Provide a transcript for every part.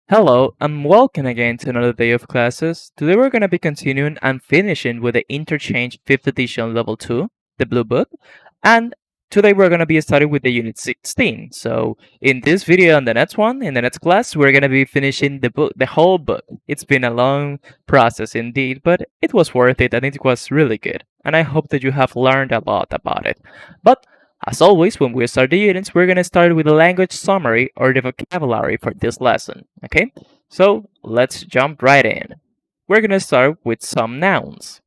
Hello, and welcome again to another day of classes. Today we're going to be continuing and finishing with the Interchange 5th edition level 2, the Blue Book, and today we're going to be starting with the Unit 16. So, in this video and the next one, in the next class, we're going to be finishing the book, the whole book. It's been a long process indeed, but it was worth it and it was really good. And I hope that you have learned a lot about it. But as always, when we start the units, we're going to start with the language summary or the vocabulary for this lesson, okay? So let's jump right in. We're going to start with some nouns.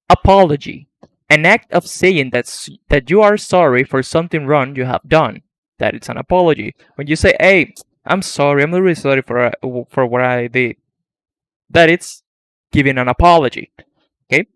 Apology, an act of saying that you are sorry for something wrong you have done. That is an apology. When you say, hey, I'm sorry, I'm really sorry for what I did, that is giving an apology, okay?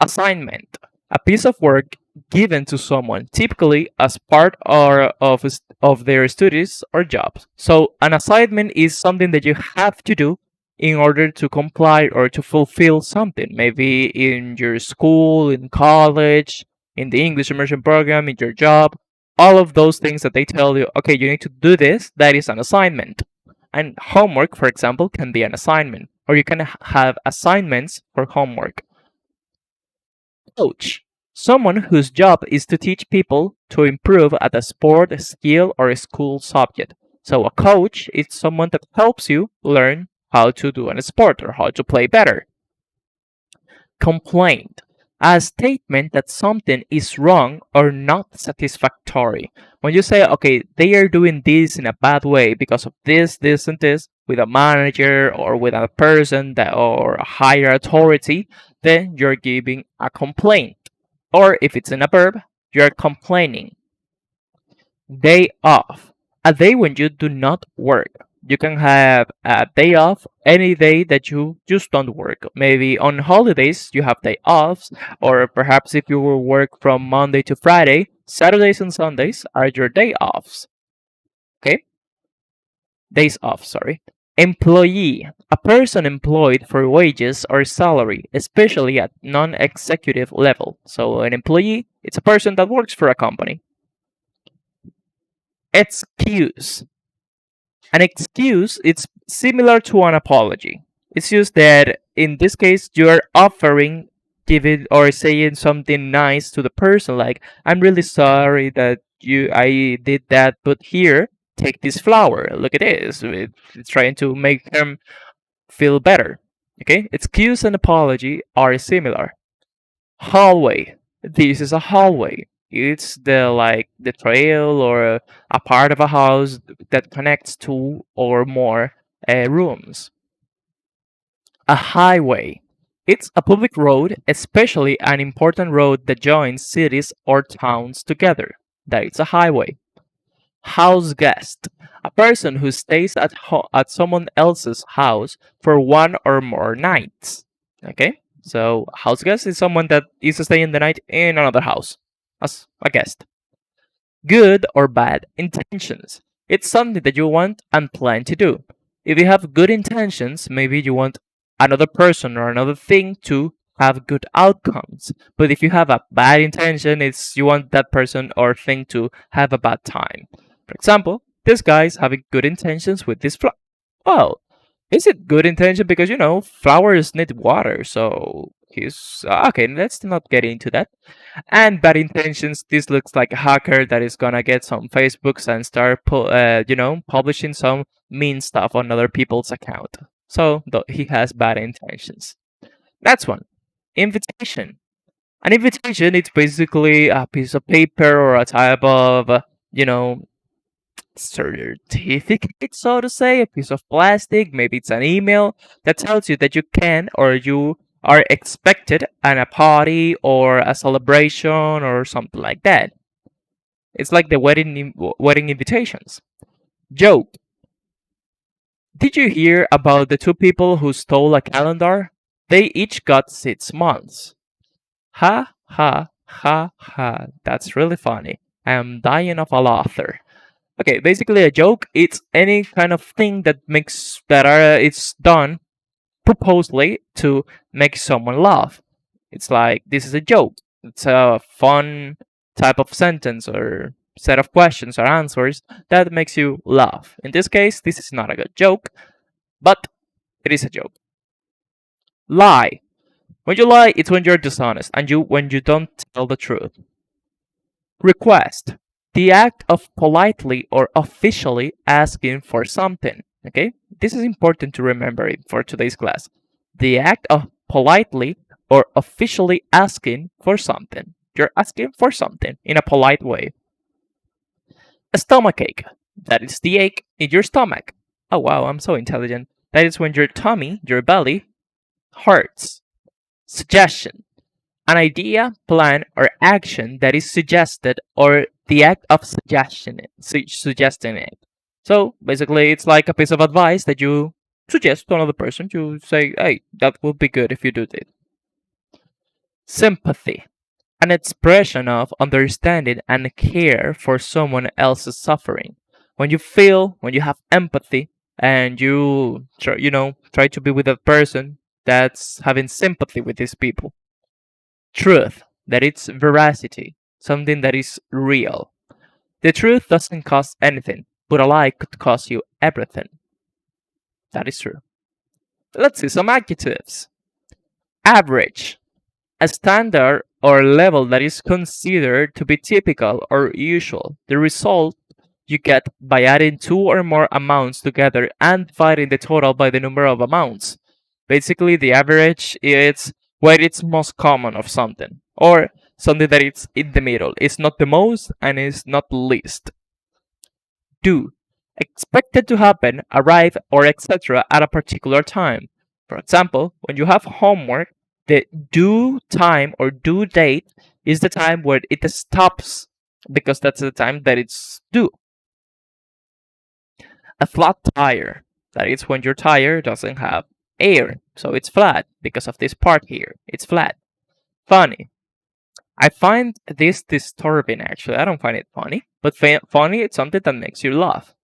Assignment, a piece of work given to someone, typically as part of their studies or jobs. So, an assignment is something that you have to do in order to comply or to fulfill something. Maybe in your school, in college, in the English immersion program, in your job. All of those things that they tell you, okay, you need to do this, that is an assignment. And homework, for example, can be an assignment, or you can have assignments for homework. Coach, someone whose job is to teach people to improve at a sport, a skill, or a school subject. So a coach is someone that helps you learn how to do a sport or how to play better. Complaint, a statement that something is wrong or not satisfactory. When you say, okay, they are doing this in a bad way because of this, and this, with a manager or with a person that or a higher authority, then you're giving a complaint. Or if it's in a verb, you're complaining. Day off, a day when you do not work. You can have a day off any day that you just don't work. Maybe on holidays you have day offs, or perhaps if you will work from Monday to Friday, Saturdays and Sundays are your day offs. Okay? Days off, sorry. Employee, a person employed for wages or salary, especially at non executive level. So, an employee, it's a person that works for a company. Excuse, an excuse it's similar to an apology. It's just that in this case you're offering giving or saying something nice to the person like I'm really sorry that you I did that, but here take this flower. Look at this. It's trying to make them feel better. Okay? Excuse and apology are similar. Hallway. This is a hallway. It's the trail or a part of a house that connects two or more rooms. A highway. It's a public road, especially an important road that joins cities or towns together. That is a highway. House guest. A person who stays at someone else's house for one or more nights. Okay? So, house guest is someone that is staying the night in another house as a guest. Good or bad intentions. It's something that you want and plan to do. If you have good intentions, maybe you want another person or another thing to have good outcomes. But if you have a bad intention, it's you want that person or thing to have a bad time. For example, this guy's having good intentions with this flower. Well, is it good intention because flowers need water, so he's okay. Let's not get into that. And bad intentions. This looks like a hacker that is gonna get some Facebooks and start, publishing some mean stuff on other people's account. So he has bad intentions. That's one. Invitation. An invitation it's basically a piece of paper or a type of certificate, so to say, a piece of plastic. Maybe it's an email that tells you that you can or you are expected at a party or a celebration or something like that. It's like the wedding invitations. Joke. Did you hear about the two people who stole a calendar? They each got 6 months. Ha ha ha ha. That's really funny. I am dying of a laughter. Okay, basically a joke. It's any kind of thing that makes that are it's done purposely to make someone laugh. It's like this is a joke. It's a fun type of sentence or set of questions or answers that makes you laugh. In this case, this is not a good joke, but it is a joke. Lie. When you lie, it's when you're dishonest and when you don't tell the truth. Request. The act of politely or officially asking for something. Okay? This is important to remember for today's class. The act of politely or officially asking for something. You're asking for something in a polite way. A stomachache. That is the ache in your stomach. Oh wow, I'm so intelligent. That is when your tummy, your belly, hurts. Suggestion. An idea, plan, or action that is suggested or the act of suggesting it. So basically, it's like a piece of advice that you suggest to another person. You say, hey, that would be good if you do this. Sympathy. An expression of understanding and care for someone else's suffering. When you have empathy and you try to be with a person that's having sympathy with these people. Truth, that it's veracity, something that is real. The truth doesn't cost anything, but a lie could cost you everything. That is true. Let's see some adjectives. Average, a standard or level that is considered to be typical or usual. The result you get by adding two or more amounts together and dividing the total by the number of amounts. Basically, the average is where it's most common of something, or something that it's in the middle. It's not the most and it's not the least. Do. Expected to happen, arrive, or etc. at a particular time. For example, when you have homework, the due time or due date is the time where it stops because that's the time that it's due. A flat tire. That is when your tire doesn't have air, so it's flat because of this part here. It's flat. Funny. I find this disturbing actually. I don't find it funny, but funny it's something that makes you laugh.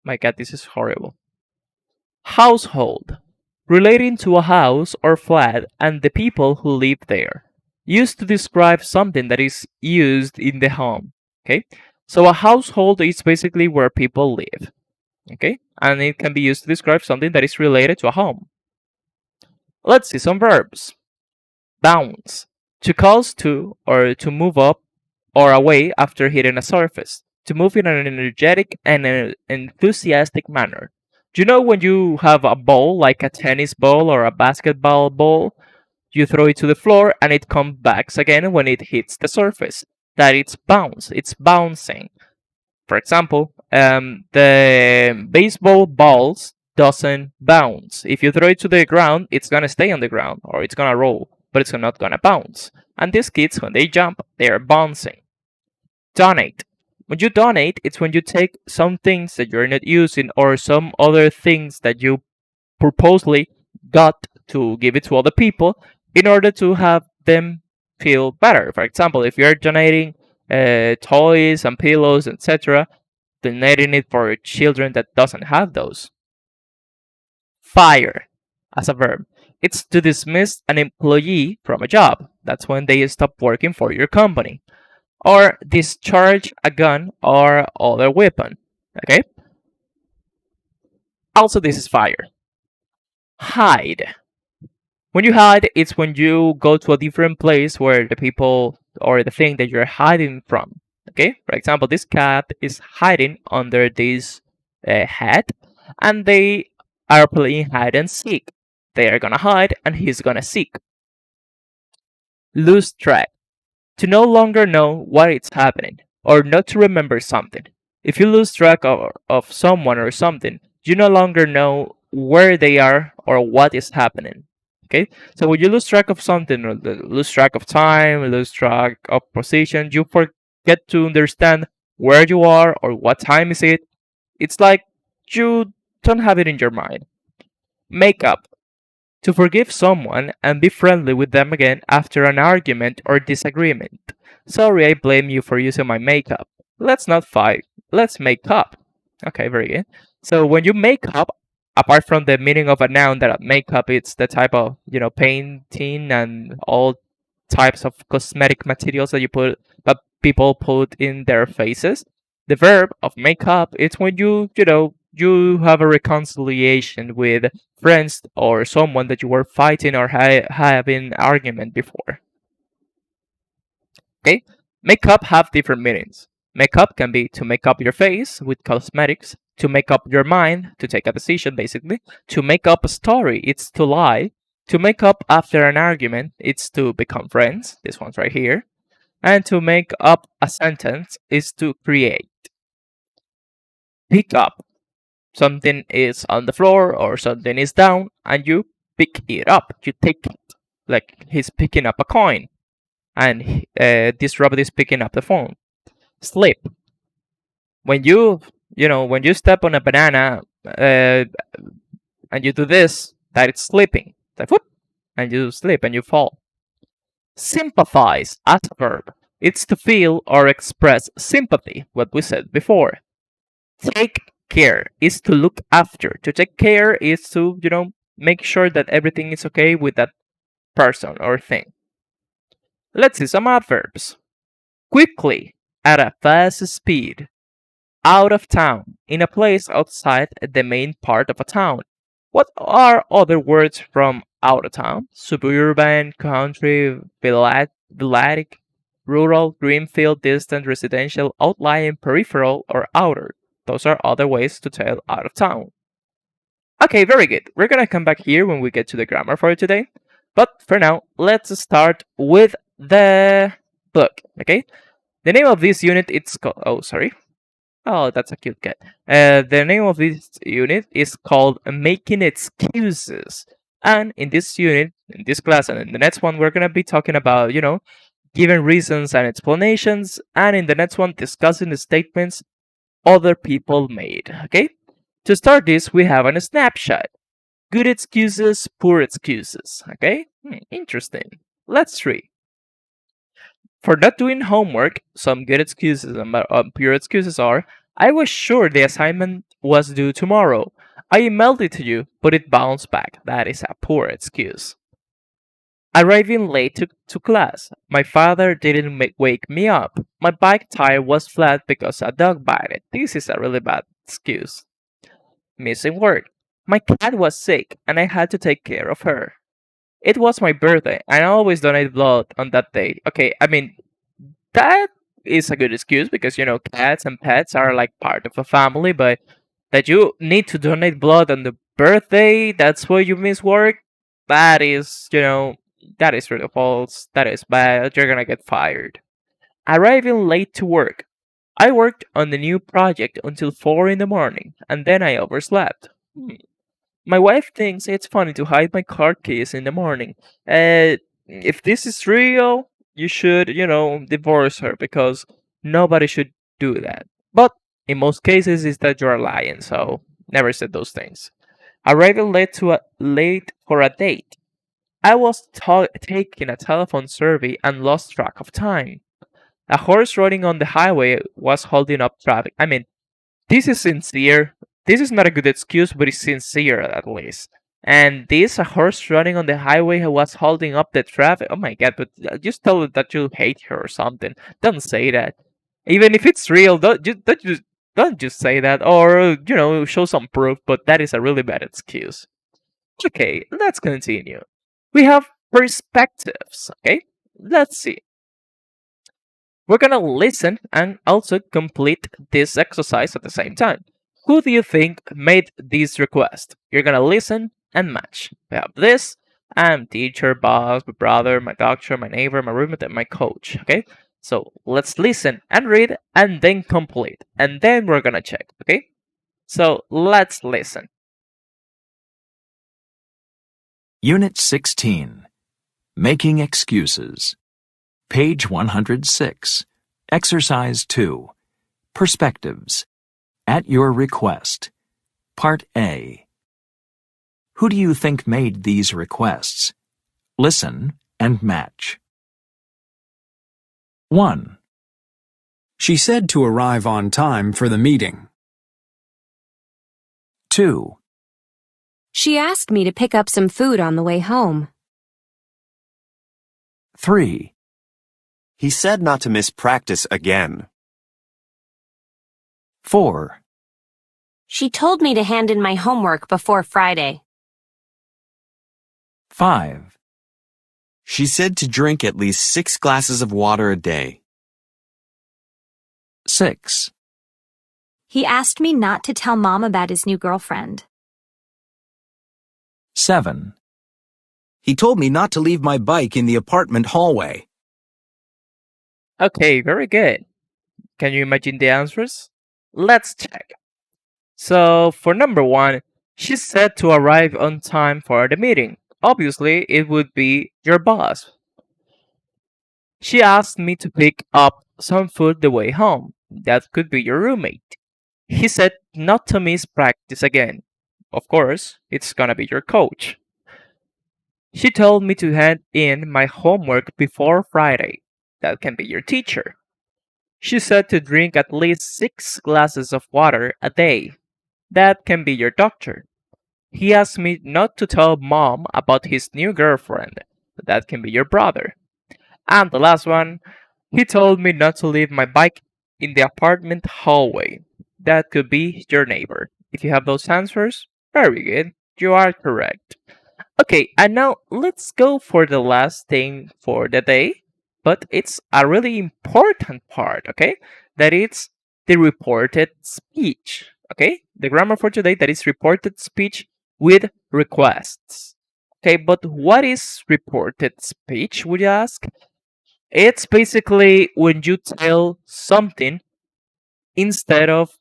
My god, this is horrible. Household. Relating to a house or flat and the people who live there. Used to describe something that is used in the home. Okay? So a household is basically where people live. Okay? And it can be used to describe something that is related to a home. Let's see some verbs. Bounce. To cause to or to move up or away after hitting a surface. To move in an energetic and an enthusiastic manner. Do you know when you have a ball, like a tennis ball or a basketball ball, you throw it to the floor and it comes back again when it hits the surface? That it's bounce. It's bouncing. For example, the baseball balls doesn't bounce. If you throw it to the ground, it's gonna stay on the ground or it's gonna roll, but it's not gonna bounce. And these kids, when they jump, they are bouncing. Donate. When you donate, it's when you take some things that you're not using or some other things that you purposely got to give it to other people in order to have them feel better. For example, if you're donating toys and pillows, etc., donating it for children that doesn't have those. Fire, as a verb. It's to dismiss an employee from a job. That's when they stop working for your company. Or discharge a gun or other weapon. Okay? Also, this is fire. Hide. When you hide, it's when you go to a different place where the people or the thing that you're hiding from. Okay? For example, this cat is hiding under this hat, and they are playing hide and seek. They are gonna hide, and he's gonna seek. Lose track. To no longer know what is happening, or not to remember something. If you lose track of someone or something, you no longer know where they are or what is happening. Okay? So when you lose track of something, or lose track of time, lose track of position, you forget to understand where you are or what time is it. It's like you don't have it in your mind. Make up. To forgive someone and be friendly with them again after an argument or disagreement. Sorry, I blame you for using my makeup. Let's not fight. Let's make up. Okay, very good. So when you make up, apart from the meaning of a noun that makeup, it's the type of painting and all types of cosmetic materials that you put. But people put in their faces. The verb of make up, it's when you have a reconciliation with friends or someone that you were fighting or having an argument before. Okay? Makeup have different meanings. Makeup can be to make up your face with cosmetics, to make up your mind, to take a decision basically, to make up a story, it's to lie, to make up after an argument, it's to become friends, this one's right here, and to make up a sentence is to create. Pick up. Something is on the floor or something is down and you pick it up, you take it. Like he's picking up a coin and this robot is picking up the phone. Slip. When when you step on a banana and you do this, that it's slipping. Like whoop, and you slip and you fall. Sympathize as a verb. It's to feel or express sympathy, what we said before. Take care is to look after. To take care is to, make sure that everything is okay with that person or thing. Let's see some adverbs. Quickly, at a fast speed. Out of town, in a place outside the main part of a town. What are other words from out of town? Suburban, country, village, rural, greenfield, distant, residential, outlying, peripheral, or outer. Those are other ways to tell out of town. Okay, very good. We're gonna come back here when we get to the grammar for today. But for now, let's start with the book, okay? The name of this unit is called... Oh, sorry. Oh, that's a cute cat. The name of this unit is called Making Excuses. And in this unit, in this class, and in the next one, we're gonna be talking about, giving reasons and explanations. And in the next one, discussing the statements other people made. Okay? To start this, we have a snapshot. Good excuses, poor excuses. Okay? Interesting. Let's read. For not doing homework, some good excuses and pure excuses are, I was sure the assignment was due tomorrow. I emailed it to you, but it bounced back. That is a poor excuse. Arriving late to class. My father didn't wake me up. My bike tire was flat because a dog bit it. This is a really bad excuse. Missing work. My cat was sick and I had to take care of her. It was my birthday and I always donate blood on that day. Okay, I mean, that is a good excuse because, cats and pets are like part of a family, but that you need to donate blood on the birthday, that's why you miss work, that is, that is really false. That is bad. You're gonna get fired. Arriving late to work. I worked on the new project until 4 in the morning, and then I overslept. My wife thinks it's funny to hide my car keys in the morning. If this is real, you should, divorce her because nobody should do that. But in most cases, it's that you're lying, so never said those things. Arriving late for a date. I was taking a telephone survey and lost track of time. A horse riding on the highway was holding up traffic. I mean, this is sincere. This is not a good excuse, but it's sincere at least. And this, a horse running on the highway who was holding up the traffic. Oh my god, but just tell her that you hate her or something. Don't say that. Even if it's real, don't just say that. Or, show some proof, but that is a really bad excuse. Okay, let's continue. We have perspectives, okay? Let's see. We're gonna listen and also complete this exercise at the same time. Who do you think made this request? You're gonna listen and match. We have this. I'm teacher, boss, my brother, my doctor, my neighbor, my roommate, and my coach, okay? So let's listen and read and then complete. And then we're gonna check, okay? So let's listen. Unit 16. Making Excuses. Page 106. Exercise 2. Perspectives. At your request. Part A. Who do you think made these requests? Listen and match. 1. She said to arrive on time for the meeting. 2. She asked me to pick up some food on the way home. 3. He said not to miss practice again. 4. She told me to hand in my homework before Friday. 5. She said to drink at least 6 glasses of water a day. 6. He asked me not to tell Mom about his new girlfriend. 7. He told me not to leave my bike in the apartment hallway. Okay, very good. Can you imagine the answers? Let's check. So, for number 1, she said to arrive on time for the meeting. Obviously, it would be your boss. She asked me to pick up some food the way home. That could be your roommate. He said not to miss practice again. Of course, it's gonna be your coach. She told me to hand in my homework before Friday. That can be your teacher. She said to drink at least 6 glasses of water a day. That can be your doctor. He asked me not to tell mom about his new girlfriend. That can be your brother. And the last one, he told me not to leave my bike in the apartment hallway. That could be your neighbor. If you have those answers, very good. You are correct. Okay, and now let's go for the last thing for the day, but it's a really important part, okay? That is the reported speech, okay? The grammar for today, that is reported speech with requests. Okay, but what is reported speech, would you ask? It's basically when you tell something instead of,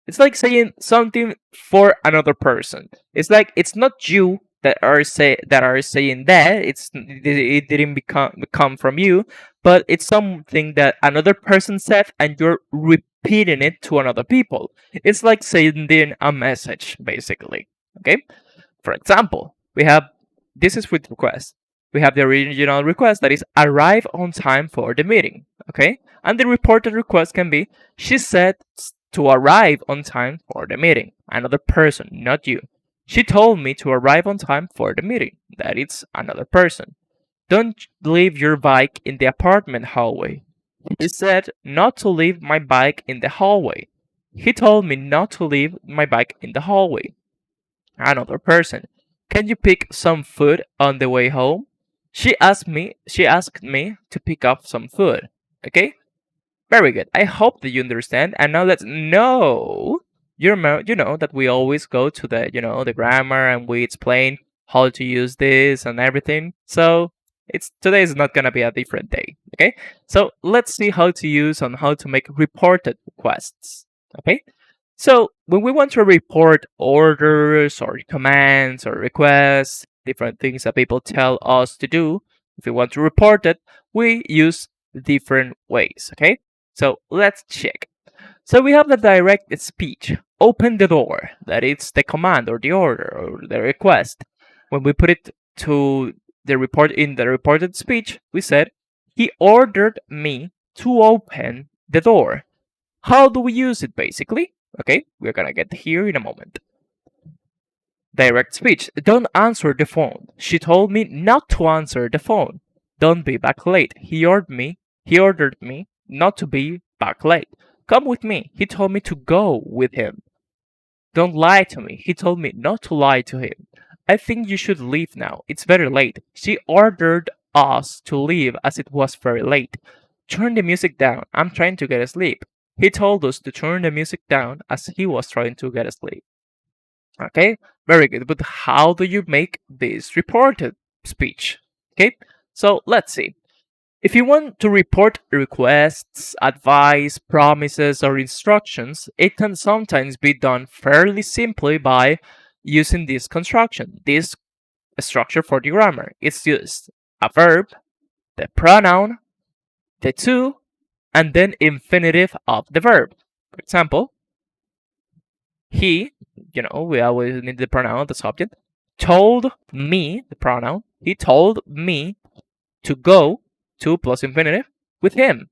it's like saying something for another person. It's like it's not you that are saying that. It didn't come from you, but it's something that another person said and you're repeating it to another people. It's like sending a message basically. Okay? For example, we have this is with request. We have the original request that is arrive on time for the meeting. Okay? And the reported request can be she said to arrive on time for the meeting. Another person, not you. She told me to arrive on time for the meeting. That is another person. Don't leave your bike in the apartment hallway. He said not to leave my bike in the hallway. He told me not to leave my bike in the hallway. Another person. Can you pick some food on the way home? She asked me to pick up some food. Okay? Very good. I hope that you understand. And now let's know. You know that we always go to the grammar and we explain how to use this and everything. So today is not gonna be a different day. Okay? So let's see how to use and how to make reported requests. Okay? So when we want to report orders or commands or requests, different things that people tell us to do, if we want to report it, we use different ways. Okay? So let's check. So we have the direct speech. Open the door. That is the command or the order or the request. When we put it to the report in the reported speech, we said, he ordered me to open the door. How do we use it basically? Okay, we're gonna get here in a moment. Direct speech. Don't answer the phone. She told me not to answer the phone. Don't be back late. He ordered me not to be back late. Come with me. He told me to go with him. Don't lie to me. He told me not to lie to him. I think you should leave now. It's very late. She ordered us to leave as it was very late. Turn the music down. I'm trying to get asleep. He told us to turn the music down as he was trying to get asleep. Okay, very good. But how do you make this reported speech? Okay, so let's see. If you want to report requests, advice, promises, or instructions, it can sometimes be done fairly simply by using this construction, this structure for the grammar. It's used a verb, the pronoun, the to, and then infinitive of the verb. For example, he, we always need the pronoun, the subject, told me, the pronoun, he told me to go to plus infinitive with him.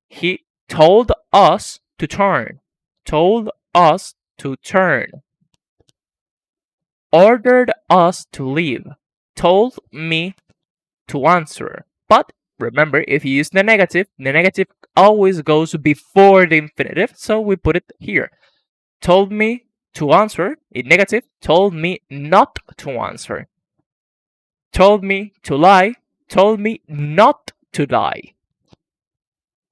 He told us to turn. Told us to turn. Ordered us to leave. Told me to answer. But Remember, if you use the negative always goes before the infinitive, so we put it here. Told me to answer in negative, told me not to answer. Told me to lie, told me not to lie.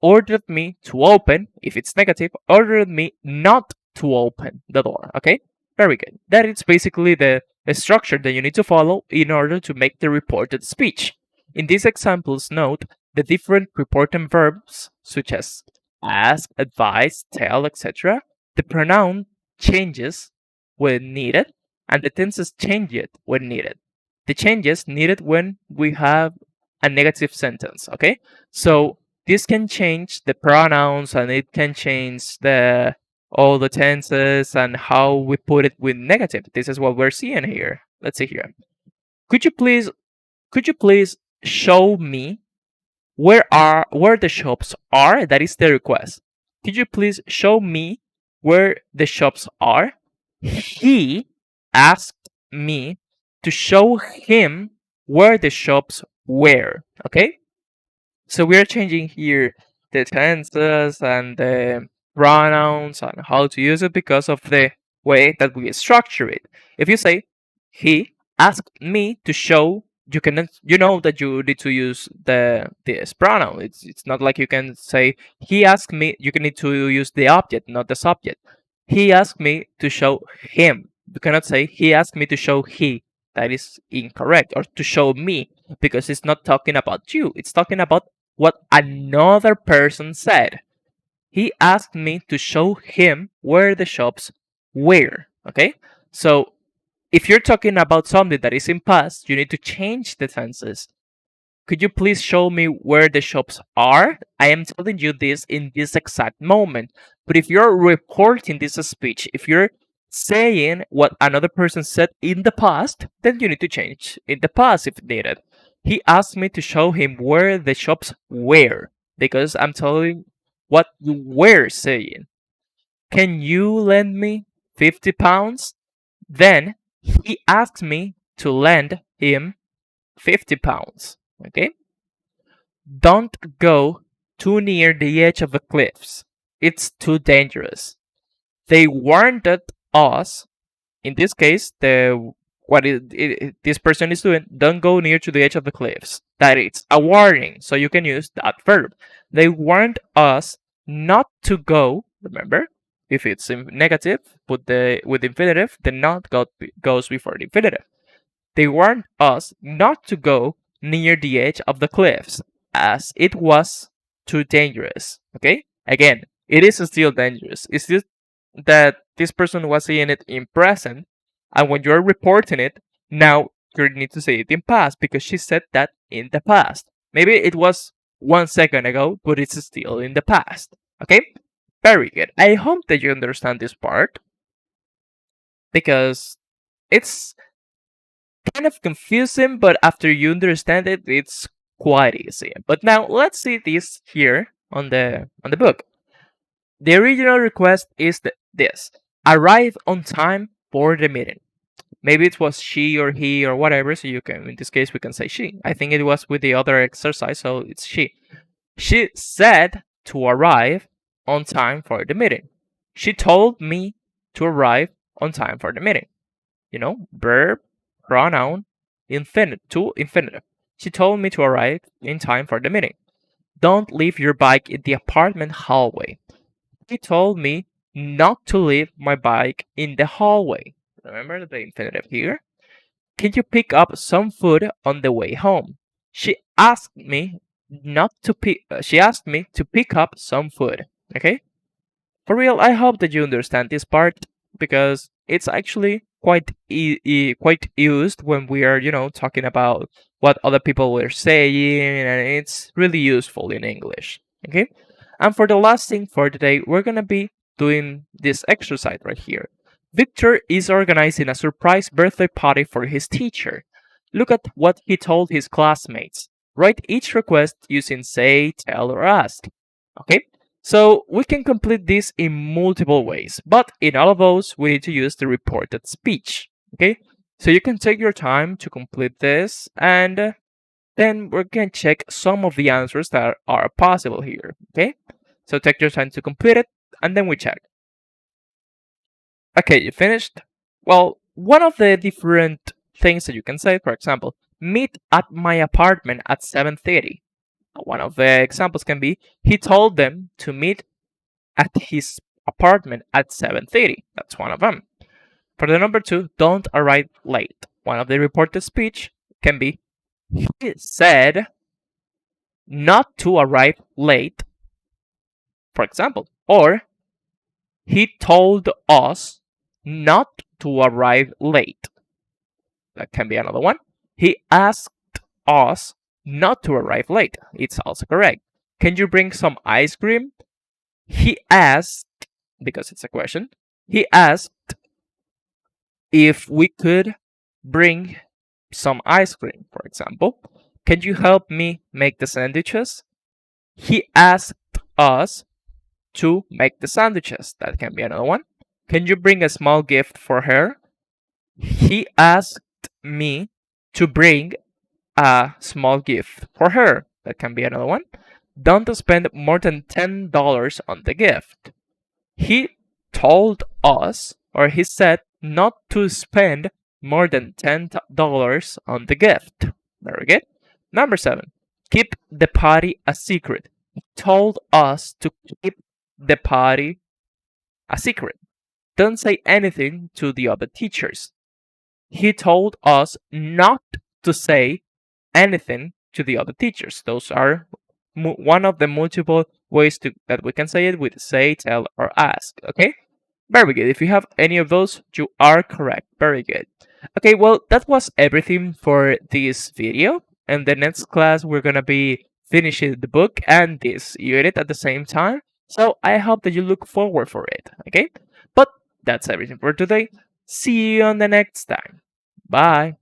Ordered me to open, if it's negative, ordered me not to open the door. Okay? Very good. That is basically the structure that you need to follow in order to make the reported speech. In these examples, note the different reported verbs, such as ask, advise, tell, etc. The pronoun changes when needed, and the tenses change it when needed. The changes needed when we have a negative sentence. Okay? So this can change the pronouns and it can change the all the tenses and how we put it with negative. This is what we're seeing here. Let's see here. Could you please show me where the shops are? That is the request. Could you please show me where the shops are? He asked me to show him where the shops were. Okay? So we are changing here the tenses and the pronouns and how to use it because of the way that we structure it. If you say, he asked me to show, you know that you need to use this pronoun. It's not like you can say, he asked me, you need to use the object, not the subject. He asked me to show him. You cannot say, he asked me to show he. That is incorrect. Or to show me, because it's not talking about you. It's talking about what another person said. He asked me to show him where the shops were. Okay? So if you're talking about something that is in past, you need to change the tenses. Could you please show me where the shops are? I am telling you this in this exact moment. But if you're reporting this speech, if you're saying what another person said in the past, then you need to change in the past if needed. He asked me to show him where the shops were because I'm telling what you were saying. Can you lend me 50 pounds? Then he asked me to lend him 50 pounds. Okay? Don't go too near the edge of the cliffs. It's too dangerous. They warned us. In this case, this person is doing, don't go near to the edge of the cliffs. That is a warning, so you can use that verb. They warned us not to go. Remember, if it's in negative, put with infinitive, the not goes before the infinitive. They warned us not to go near the edge of the cliffs, as it was too dangerous. Okay? Again, it is still dangerous. It's just that this person was saying it in present, and when you're reporting it, now you need to say it in past because she said that in the past. Maybe it was 1 second ago, but it's still in the past. Okay? Very good. I hope that you understand this part because it's kind of confusing, but after you understand it, it's quite easy. But now let's see this here on the book. The original request is this: arrive on time for the meeting. Maybe it was she or he or whatever, so you can, in this case, we can say she. I think it was with the other exercise, so it's she. She said to arrive on time for the meeting. She told me to arrive on time for the meeting. You know, verb, pronoun, infinitive. She told me to arrive in time for the meeting. Don't leave your bike in the apartment hallway. She told me not to leave my bike in the hallway. Remember the infinitive here? Can you pick up some food on the way home? She asked me she asked me to pick up some food. Okay? For real, I hope that you understand this part because it's actually quite quite used when we are, talking about what other people were saying, and it's really useful in English. Okay? And for the last thing for today, we're gonna be doing this exercise right here. Victor is organizing a surprise birthday party for his teacher. Look at what he told his classmates. Write each request using say, tell, or ask. Okay? So we can complete this in multiple ways, but in all of those, we need to use the reported speech. Okay? So you can take your time to complete this, and then we're going to check some of the answers that are possible here, okay? So take your time to complete it, and then we check. Okay, you finished? Well, one of the different things that you can say, for example, meet at my apartment at 7:30. One of the examples can be, he told them to meet at his apartment at 7:30. That's one of them. For the number 2, don't arrive late. One of the reported speech can be, he said not to arrive late, for example, or he told us not to arrive late. That can be another one. He asked us not to arrive late. It's also correct. Can you bring some ice cream? He asked, because it's a question, he asked if we could bring some ice cream, for example. Can you help me make the sandwiches? He asked us to make the sandwiches. That can be another one. Can you bring a small gift for her? He asked me to bring a small gift for her. That can be another one. Don't spend more than $10 on the gift. He told us, or he said, not to spend more than $10 on the gift. Very good. Number 7, keep the party a secret. He told us to keep the party a secret. Don't say anything to the other teachers. He told us not to say anything to the other teachers. Those are one of the multiple ways that we can say it with say, tell, or ask. Okay? Very good. If you have any of those, you are correct. Very good. Okay, well, that was everything for this video. In the next class, we're going to be finishing the book and this unit at the same time. So I hope that you look forward for it. Okay? But that's everything for today. See you on the next time. Bye.